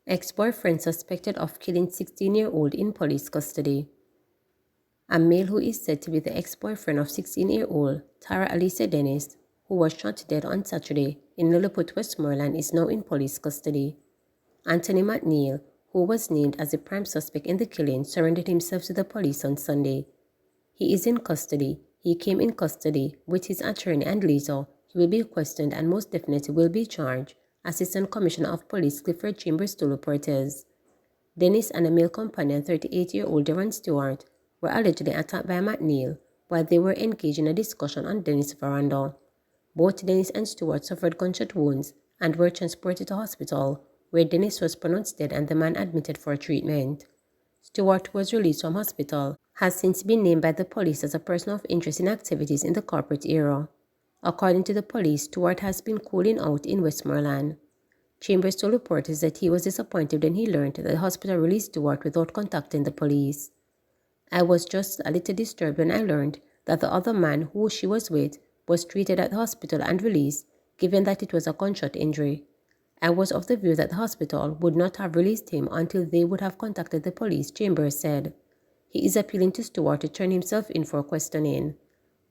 Ex-boyfriend suspected of killing 16-year-old in police custody. A male who is said to be the ex-boyfriend of 16-year-old Tara Alicia Dennis, who was shot dead on Saturday in Lilliput, Westmoreland, is now in police custody. Anthony McNeil, who was named as the prime suspect in the killing, surrendered himself to the police on Sunday. He is in custody. He came in custody with his attorney and later he will be questioned and most definitely will be charged, Assistant Commissioner of Police Clifford Chambers told reporters. Dennis and a male companion, 38-year-old Devon Stewart, were allegedly attacked by McNeil while they were engaged in a discussion on Dennis' veranda. Both Dennis and Stewart suffered gunshot wounds and were transported to hospital, where Dennis was pronounced dead and the man admitted for treatment. Stewart, who was released from hospital, has since been named by the police as a person of interest in activities in the corporate era. According to the police, Stewart has been cooling out in Westmoreland. Chambers told reporters that he was disappointed when he learned that the hospital released Stewart without contacting the police. "I was just a little disturbed when I learned that the other man who she was with was treated at the hospital and released, given that it was a gunshot injury. I was of the view that the hospital would not have released him until they would have contacted the police," Chambers said. He is appealing to Stewart to turn himself in for questioning.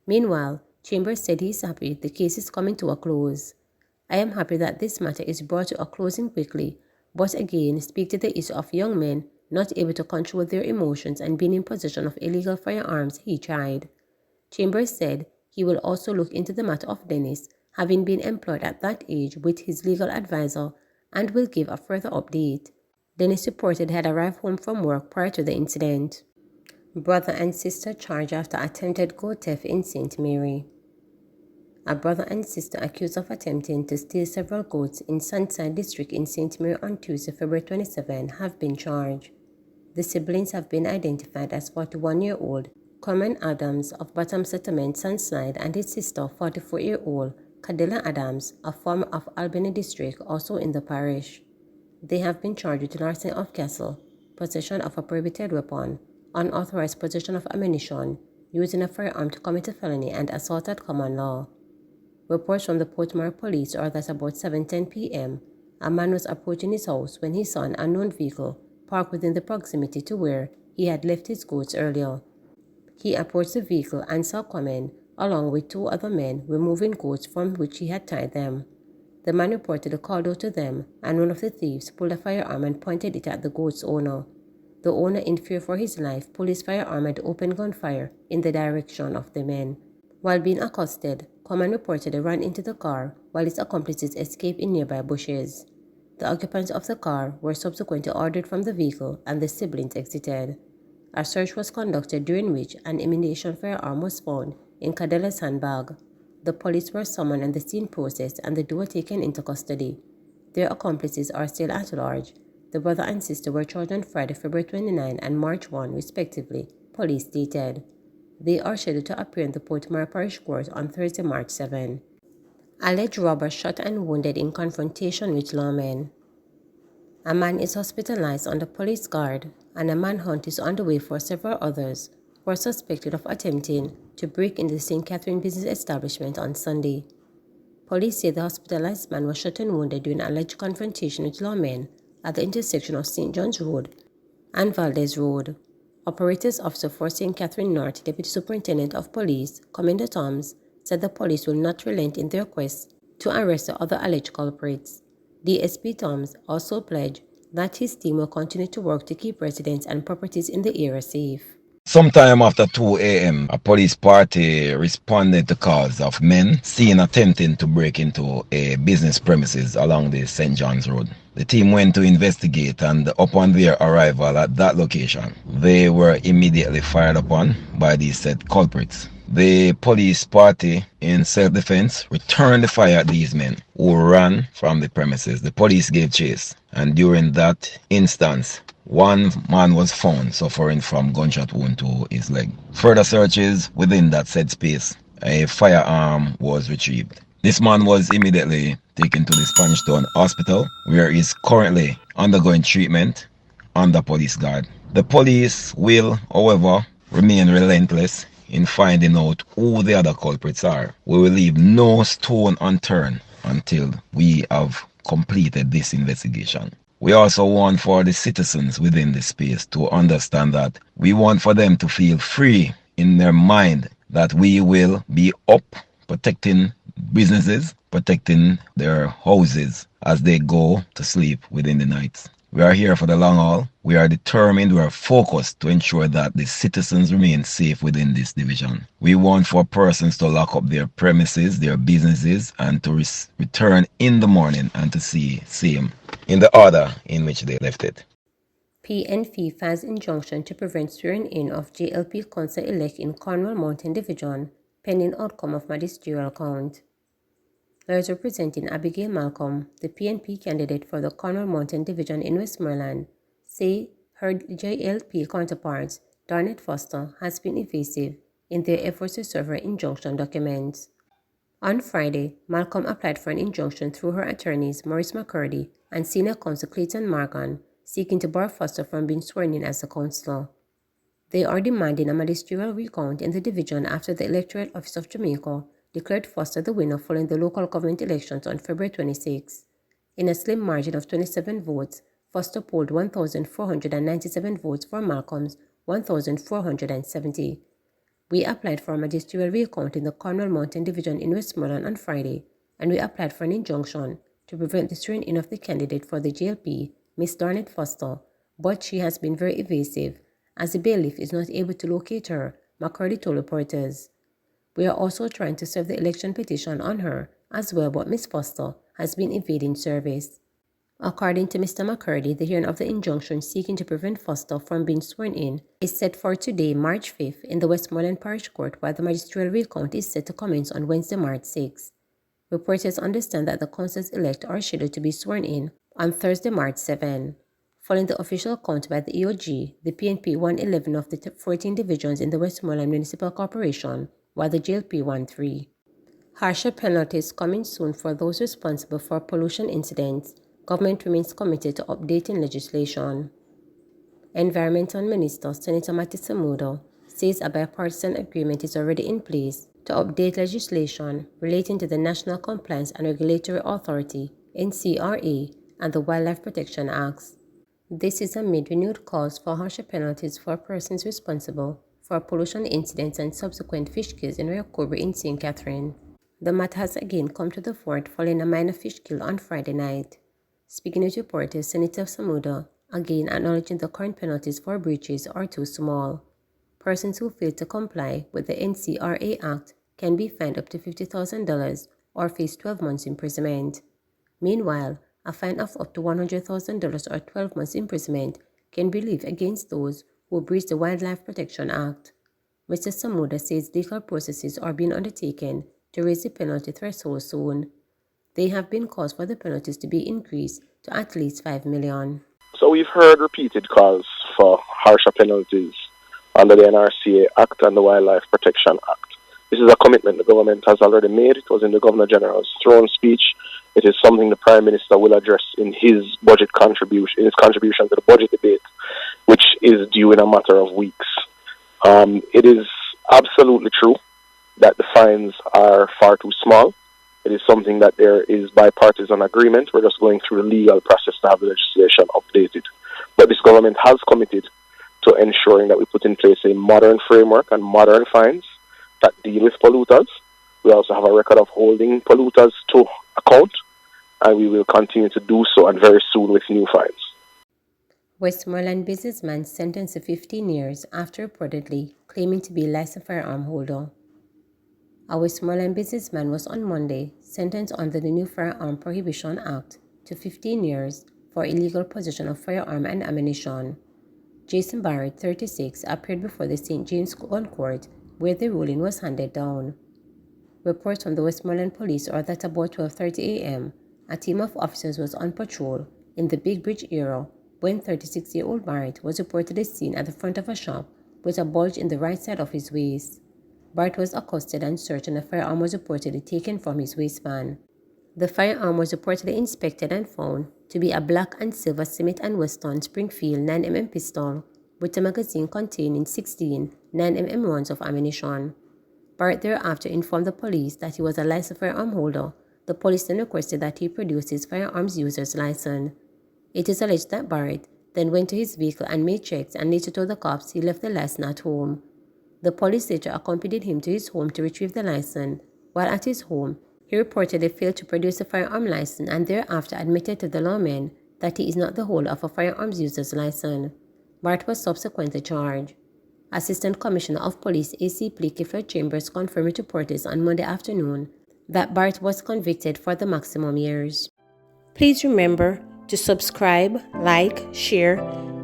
Meanwhile, Chambers said he is happy the case is coming to a close. "I am happy that this matter is brought to a closing quickly, but again speak to the issue of young men not able to control their emotions and being in possession of illegal firearms," he tried. Chambers said he will also look into the matter of Dennis having been employed at that age with his legal advisor and will give a further update. Dennis reported had arrived home from work prior to the incident. Brother and sister charged after attempted goat theft in St. Mary. A brother and sister accused of attempting to steal several goats in Sunside District in St. Mary on Tuesday, February 27, have been charged. The siblings have been identified as 41-year-old Carmen Adams of Bottom Settlement, Sunside, and his sister, 44-year-old Cadilla Adams, a former of Albany District, also in the parish. They have been charged with larceny of cattle, possession of a prohibited weapon, unauthorized possession of ammunition, using a firearm to commit a felony, and assault at common law. Reports from the Portmore police are that about 7:10 p.m., a man was approaching his house when he saw an unknown vehicle parked within the proximity to where he had left his goats earlier. He approached the vehicle and saw Carmen, along with two other men, removing goats from which he had tied them. The man reportedly called out to them, and one of the thieves pulled a firearm and pointed it at the goat's owner. The owner, in fear for his life, pulled his firearm and opened gunfire in the direction of the men. While being accosted, Carmen reportedly ran into the car while his accomplices escaped in nearby bushes. The occupants of the car were subsequently ordered from the vehicle and the siblings exited. A search was conducted during which an imitation firearm was found in Cadilla's handbag. The police were summoned and the scene processed and the duo taken into custody. Their accomplices are still at large. The brother and sister were charged on Friday, February 29 and March 1, respectively, police stated. They are scheduled to appear in the Portmore Parish Court on Thursday, March 7. Alleged robber shot and wounded in confrontation with lawmen. A man is hospitalized under police guard, and a manhunt is underway for several others who are suspected of attempting to break into the St. Catherine business establishment on Sunday. Police say the hospitalized man was shot and wounded during an alleged confrontation with lawmen at the intersection of St. John's Road and Valdez Road. Operators Officer for St. Catherine North Deputy Superintendent of Police, Commander Toms, said the police will not relent in their quest to arrest the other alleged culprits. DSP Toms also pledged that his team will continue to work to keep residents and properties in the area safe. Sometime after 2 a.m., a police party responded to calls of men seen attempting to break into a business premises along the St. John's Road. The team went to investigate, and upon their arrival at that location, they were immediately fired upon by these said culprits. The police party, in self-defense, returned the fire at these men who ran from the premises. The police gave chase, and during that instance, one man was found suffering from gunshot wound to his leg. Further searches within that said space, a firearm was retrieved. This man was immediately taken to the Spanish Town Hospital, where he is currently undergoing treatment under police guard. The police will, however, remain relentless in finding out who the other culprits are. We will leave no stone unturned until we have completed this investigation. We also want for the citizens within the space to understand that we want for them to feel free in their mind that we will be up protecting businesses, protecting their houses as they go to sleep within the nights. We are here for the long haul. We are determined, we are focused to ensure that the citizens remain safe within this division. We want for persons to lock up their premises, their businesses, and to return in the morning and to see same in the order in which they left it. PNP files injunction to prevent swearing-in of JLP council-elect in Cornwall Mountain Division, pending outcome of magisterial count. Lawyers representing Abigail Malcolm, the PNP candidate for the Cornwall Mountain Division in Westmoreland, say her JLP counterpart, Darnett Foster, has been evasive in their efforts to serve her injunction documents. On Friday, Malcolm applied for an injunction through her attorneys Maurice McCurdy and senior counsel Clayton Morgan, seeking to bar Foster from being sworn in as a councillor. They are demanding a magisterial recount in the division after the Electoral Office of Jamaica declared Foster the winner following the local government elections on February 26. In a slim margin of 27 votes, Foster polled 1,497 votes for Malcolm's 1,470. We applied for a magisterial recount in the Cornwall Mountain Division in Westmoreland on Friday, and we applied for an injunction to prevent the swearing-in of the candidate for the JLP, Miss Darnett Foster, but she has been very evasive, as the bailiff is not able to locate her, McCurdy told reporters. We are also trying to serve the election petition on her as well, but Miss Foster has been evading service. According to Mr. McCurdy, the hearing of the injunction seeking to prevent Foster from being sworn in is set for today, March 5th, in the Westmoreland Parish Court, while the magisterial recount is set to commence on Wednesday, March 6th. Reporters understand that the councillors-elect are scheduled to be sworn in on Thursday, March 7. Following the official count by the EOG, the PNP won 11 of the 14 divisions in the Westmoreland Municipal Corporation, while the JLP won 3. Harsher penalties coming soon for those responsible for pollution incidents. Government remains committed to updating legislation. Environmental Minister Senator Matty Samuda says a bipartisan agreement is already in place to update legislation relating to the National Compliance and Regulatory Authority (NCRA) and the Wildlife Protection Acts. This is amid renewed calls for harsher penalties for persons responsible for pollution incidents and subsequent fish kills in Rehoboth in St. Catherine. The matter has again come to the fore following a minor fish kill on Friday night. Speaking with reporters, Senator Samuda again acknowledging the current penalties for breaches are too small. Persons who fail to comply with the NCRA Act can be fined up to $50,000 or face 12 months imprisonment. Meanwhile, a fine of up to $100,000 or 12 months imprisonment can be levied against those who breach the Wildlife Protection Act. Mr. Samuda says legal processes are being undertaken to raise the penalty threshold soon. They have been calls for the penalties to be increased to at least $5 million. So we've heard repeated calls for harsher penalties under the NRCA Act and the Wildlife Protection Act. This is a commitment the government has already made. It was in the Governor General's throne speech. It is something the Prime Minister will address in his contribution to the budget debate, which is due in a matter of weeks. It is absolutely true that the fines are far too small. It is something that there is bipartisan agreement. We're just going through the legal process to have the legislation updated. But this government has committed to ensuring that we put in place a modern framework and modern fines that deal with polluters. We also have a record of holding polluters to account, and we will continue to do so, and very soon with new fines. Westmoreland businessman sentenced to 15 years after reportedly claiming to be a licensed firearm holder. A Westmoreland businessman was on Monday sentenced under the new Firearm Prohibition Act to 15 years for illegal possession of firearm and ammunition. Jason Barrett, 36, appeared before the St. James Court, where the ruling was handed down. Reports from the Westmoreland Police are that about 12:30 a.m., a team of officers was on patrol in the Big Bridge area when 36-year-old Barrett was reportedly seen at the front of a shop with a bulge in the right side of his waist. Barrett was accosted and searched, and the firearm was reportedly taken from his waistband. The firearm was reportedly inspected and found to be a black and silver Smith & Wesson Springfield 9mm pistol with a magazine containing 16 9mm rounds of ammunition. Bart thereafter informed the police that he was a licensed firearm holder. The police then requested that he produce his firearms user's license. It is alleged that Bart then went to his vehicle and made checks and later told the cops he left the license at home. The police later accompanied him to his home to retrieve the license. While at his home, he reportedly failed to produce a firearm license and thereafter admitted to the lawmen that he is not the holder of a firearms user's license. Bart was subsequently charged. Assistant Commissioner of Police ACP Clifford Chambers confirmed with reporters on Monday afternoon that Bart was convicted for the maximum years. Please remember to subscribe, like, share,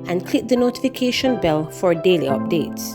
and click the notification bell for daily updates.